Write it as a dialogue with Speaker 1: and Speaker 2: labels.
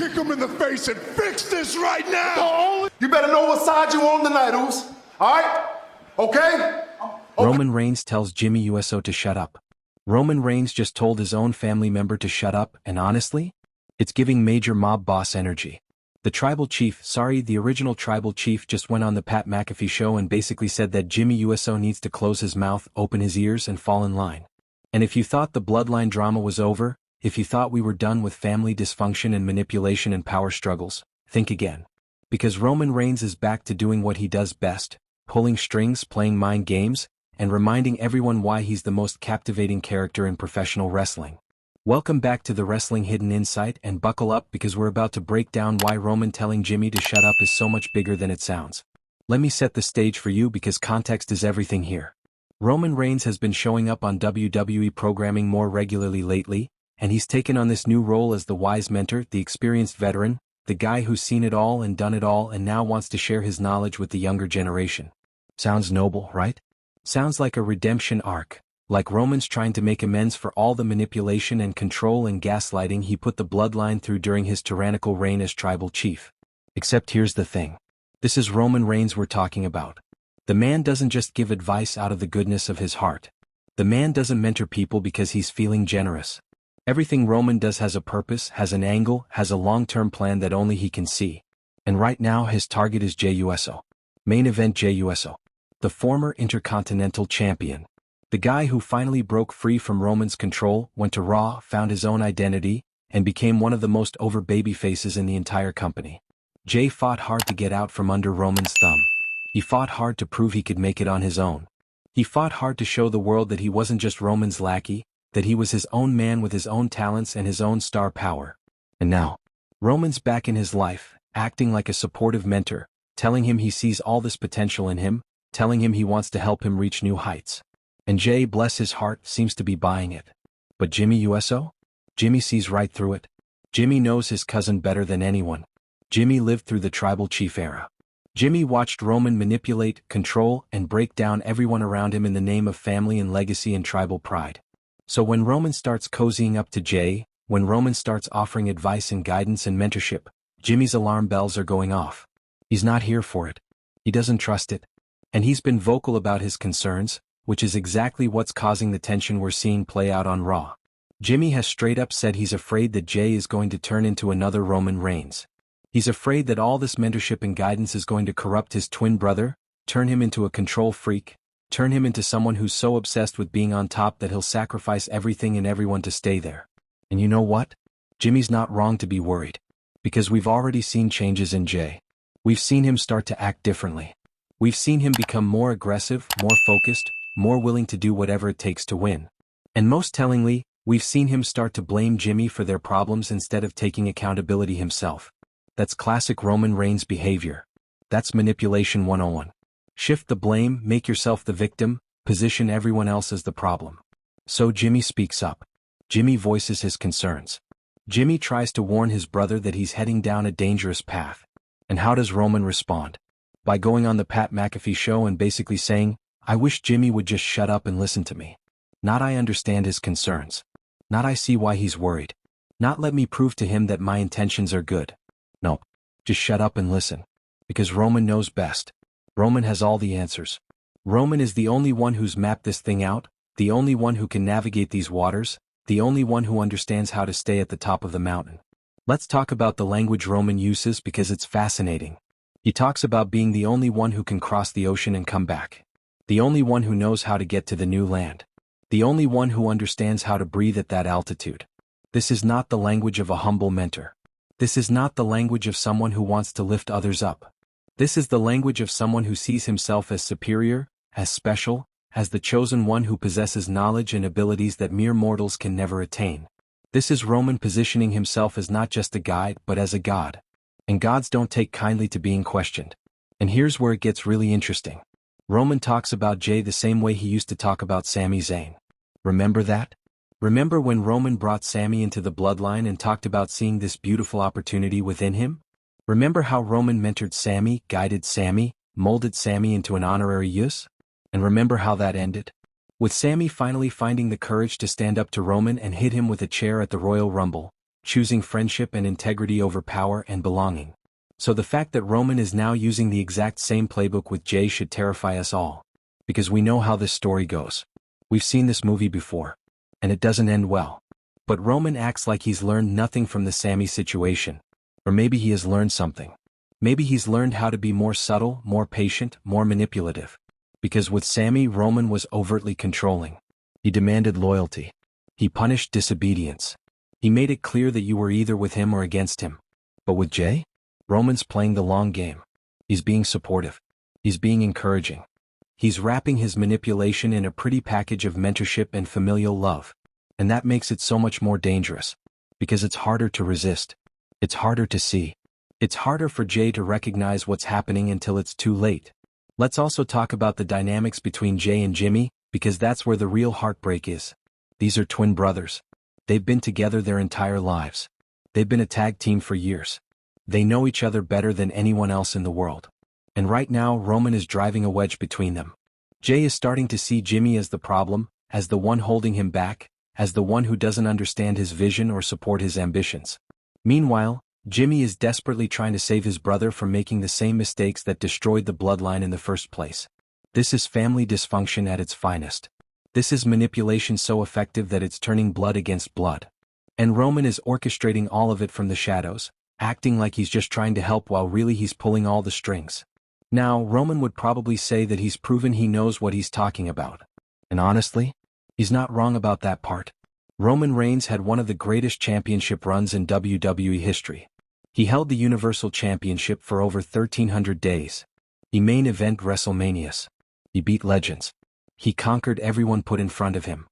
Speaker 1: kick him in the face and fix this right now.
Speaker 2: You better know what side you on tonight, Oos. All right? Okay?
Speaker 3: Roman Reigns tells Jimmy Uso to shut up. Roman Reigns just told his own family member to shut up, and honestly, it's giving major mob boss energy. The original tribal chief just went on the Pat McAfee Show and basically said that Jimmy Uso needs to close his mouth, open his ears, and fall in line. And if you thought the Bloodline drama was over, if you thought we were done with family dysfunction and manipulation and power struggles, think again. Because Roman Reigns is back to doing what he does best, pulling strings, playing mind games, and reminding everyone why he's the most captivating character in professional wrestling. Welcome back to the Wrestling Hidden Insight, and buckle up because we're about to break down why Roman telling Jimmy to shut up is so much bigger than it sounds. Let me set the stage for you because context is everything here. Roman Reigns has been showing up on WWE programming more regularly lately, and he's taken on this new role as the wise mentor, the experienced veteran, the guy who's seen it all and done it all and now wants to share his knowledge with the younger generation. Sounds noble, right? Sounds like a redemption arc. Like Roman's trying to make amends for all the manipulation and control and gaslighting he put the Bloodline through during his tyrannical reign as tribal chief. Except here's the thing. This is Roman Reigns we're talking about. The man doesn't just give advice out of the goodness of his heart. The man doesn't mentor people because he's feeling generous. Everything Roman does has a purpose, has an angle, has a long-term plan that only he can see. And right now his target is Jey Uso. Main event Jey Uso. The former Intercontinental Champion. The guy who finally broke free from Roman's control, went to Raw, found his own identity, and became one of the most over babyfaces in the entire company. Jey fought hard to get out from under Roman's thumb. He fought hard to prove he could make it on his own. He fought hard to show the world that he wasn't just Roman's lackey, that he was his own man with his own talents and his own star power. And now, Roman's back in his life, acting like a supportive mentor, telling him he sees all this potential in him, telling him he wants to help him reach new heights. And Jey, bless his heart, seems to be buying it. But Jimmy Uso? Jimmy sees right through it. Jimmy knows his cousin better than anyone. Jimmy lived through the tribal chief era. Jimmy watched Roman manipulate, control, and break down everyone around him in the name of family and legacy and tribal pride. So when Roman starts cozying up to Jey, when Roman starts offering advice and guidance and mentorship, Jimmy's alarm bells are going off. He's not here for it. He doesn't trust it. And he's been vocal about his concerns, which is exactly what's causing the tension we're seeing play out on Raw. Jimmy has straight up said he's afraid that Jey is going to turn into another Roman Reigns. He's afraid that all this mentorship and guidance is going to corrupt his twin brother, turn him into a control freak, turn him into someone who's so obsessed with being on top that he'll sacrifice everything and everyone to stay there. And you know what? Jimmy's not wrong to be worried. Because we've already seen changes in Jey. We've seen him start to act differently. We've seen him become more aggressive, more focused, more willing to do whatever it takes to win. And most tellingly, we've seen him start to blame Jimmy for their problems instead of taking accountability himself. That's classic Roman Reigns behavior. That's manipulation 101. Shift the blame, make yourself the victim, position everyone else as the problem. So Jimmy speaks up. Jimmy voices his concerns. Jimmy tries to warn his brother that he's heading down a dangerous path. And how does Roman respond? By going on the Pat McAfee Show and basically saying, I wish Jimmy would just shut up and listen to me. Not I understand his concerns. Not I see why he's worried. Not let me prove to him that my intentions are good. No, just shut up and listen. Because Roman knows best. Roman has all the answers. Roman is the only one who's mapped this thing out, the only one who can navigate these waters, the only one who understands how to stay at the top of the mountain. Let's talk about the language Roman uses because it's fascinating. He talks about being the only one who can cross the ocean and come back. The only one who knows how to get to the new land. The only one who understands how to breathe at that altitude. This is not the language of a humble mentor. This is not the language of someone who wants to lift others up. This is the language of someone who sees himself as superior, as special, as the chosen one who possesses knowledge and abilities that mere mortals can never attain. This is Roman positioning himself as not just a guide but as a god. And gods don't take kindly to being questioned. And here's where it gets really interesting. Roman talks about Jey the same way he used to talk about Sami Zayn. Remember that? Remember when Roman brought Sami into the Bloodline and talked about seeing this beautiful opportunity within him? Remember how Roman mentored Sami, guided Sami, molded Sami into an honorary Uso? And remember how that ended? With Sami finally finding the courage to stand up to Roman and hit him with a chair at the Royal Rumble, choosing friendship and integrity over power and belonging. So the fact that Roman is now using the exact same playbook with Jay should terrify us all. Because we know how this story goes. We've seen this movie before. And it doesn't end well. But Roman acts like he's learned nothing from the Sami situation. Or maybe he has learned something. Maybe he's learned how to be more subtle, more patient, more manipulative. Because with Sami, Roman was overtly controlling. He demanded loyalty. He punished disobedience. He made it clear that you were either with him or against him. But with Jay, Roman's playing the long game. He's being supportive. He's being encouraging. He's wrapping his manipulation in a pretty package of mentorship and familial love. And that makes it so much more dangerous. Because it's harder to resist. It's harder to see. It's harder for Jay to recognize what's happening until it's too late. Let's also talk about the dynamics between Jay and Jimmy, because that's where the real heartbreak is. These are twin brothers. They've been together their entire lives. They've been a tag team for years. They know each other better than anyone else in the world. And right now, Roman is driving a wedge between them. Jay is starting to see Jimmy as the problem, as the one holding him back, as the one who doesn't understand his vision or support his ambitions. Meanwhile, Jimmy is desperately trying to save his brother from making the same mistakes that destroyed the bloodline in the first place. This is family dysfunction at its finest. This is manipulation so effective that it's turning blood against blood. And Roman is orchestrating all of it from the shadows, acting like he's just trying to help while really he's pulling all the strings. Now, Roman would probably say that he's proven he knows what he's talking about. And honestly, he's not wrong about that part. Roman Reigns had one of the greatest championship runs in WWE history. He held the Universal Championship for over 1,300 days. He main event WrestleManias. He beat legends. He conquered everyone put in front of him.